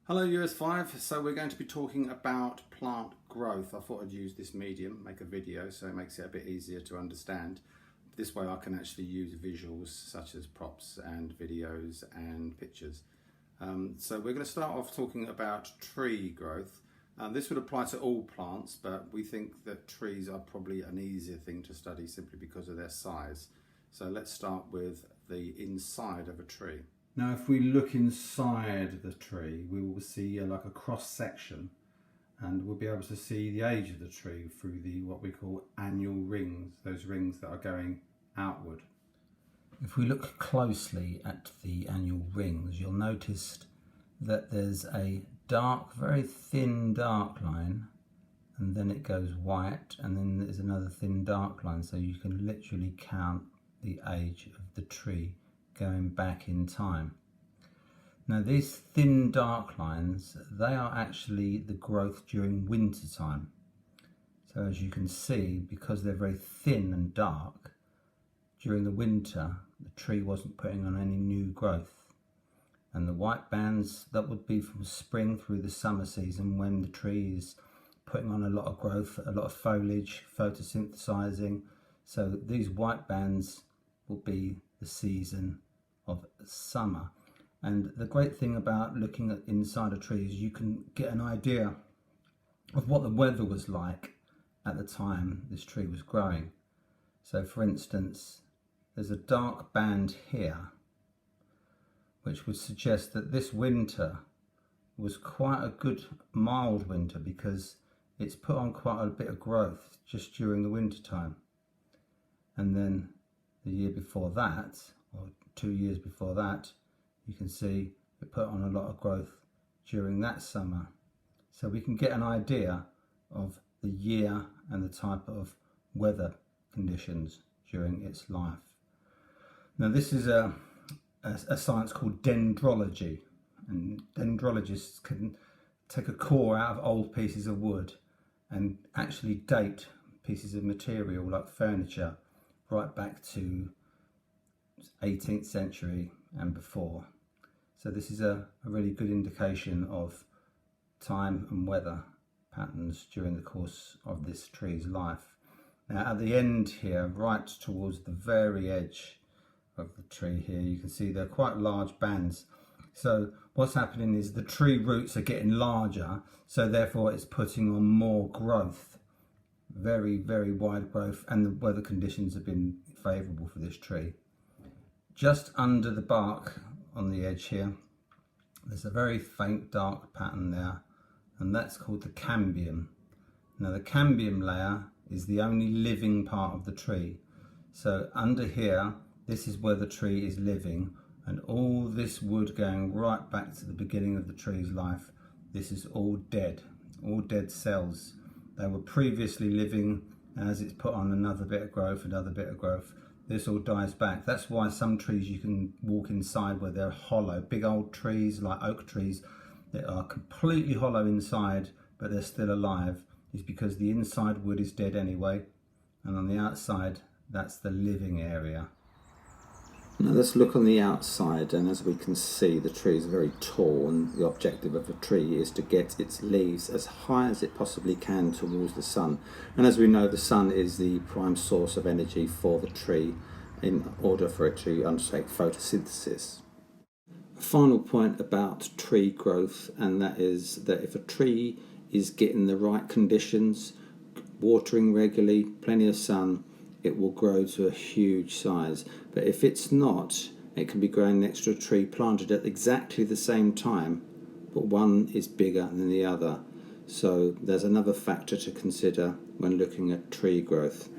Hello US5, so we're going to be talking about plant growth. I thought I'd use this medium, make a video, so it makes it a bit easier to understand. This way I can actually use visuals such as props and videos and pictures. So we're going to start off talking about tree growth. This would apply to all plants, but we think that trees are probably an easier thing to study simply because of their size. So let's start with the inside of a tree. Now if we look inside the tree, we will see like a cross section, and we'll be able to see the age of the tree through the what we call annual rings, those rings that are going outward. If we look closely at the annual rings, you'll notice that there's a dark, very thin dark line, and then it goes white, and then there's another thin dark line, so you can literally count the age of the tree going back in time. Now these thin dark lines, they are actually the growth during winter time. So as you can see, because they're very thin and dark, during the winter the tree wasn't putting on any new growth. And the white bands, that would be from spring through the summer season, when the tree is putting on a lot of growth, a lot of foliage, photosynthesizing. So these white bands will be the season of summer. And the great thing about looking at inside a tree is you can get an idea of what the weather was like at the time this tree was growing. So for instance, there's a dark band here which would suggest that this winter was quite a good mild winter, because it's put on quite a bit of growth just during the winter time. And then the year before that, or 2 years before that, you can see it put on a lot of growth during that summer. So we can get an idea of the year and the type of weather conditions during its life. Now this is a science called dendrology, and dendrologists can take a core out of old pieces of wood and actually date pieces of material like furniture right back to 18th century and before. So this is a really good indication of time and weather patterns during the course of this tree's life. Now at the end here, right towards the very edge of the tree here, you can see they're quite large bands. So what's happening is the tree roots are getting larger, so therefore it's putting on more growth, very, very wide growth, and the weather conditions have been favourable for this tree. Just under the bark on the edge here, there's a very faint dark pattern there, and that's called the cambium. Now the cambium layer is the only living part of the tree. So under here, this is where the tree is living, and all this wood going right back to the beginning of the tree's life, this is all dead cells. They were previously living, and as it's put on another bit of growth, this all dies back. That's why some trees you can walk inside where they're hollow. Big old trees like oak trees that are completely hollow inside but they're still alive, is because the inside wood is dead anyway, and on the outside that's the living area. Now let's look on the outside, and as we can see, the tree is very tall, and the objective of a tree is to get its leaves as high as it possibly can towards the sun. And as we know, the sun is the prime source of energy for the tree in order for it to undertake photosynthesis. A final point about tree growth, and that is that if a tree is getting the right conditions, watering regularly, plenty of sun, it will grow to a huge size. But if it's not, it can be growing next to a tree planted at exactly the same time, but one is bigger than the other. So there's another factor to consider when looking at tree growth.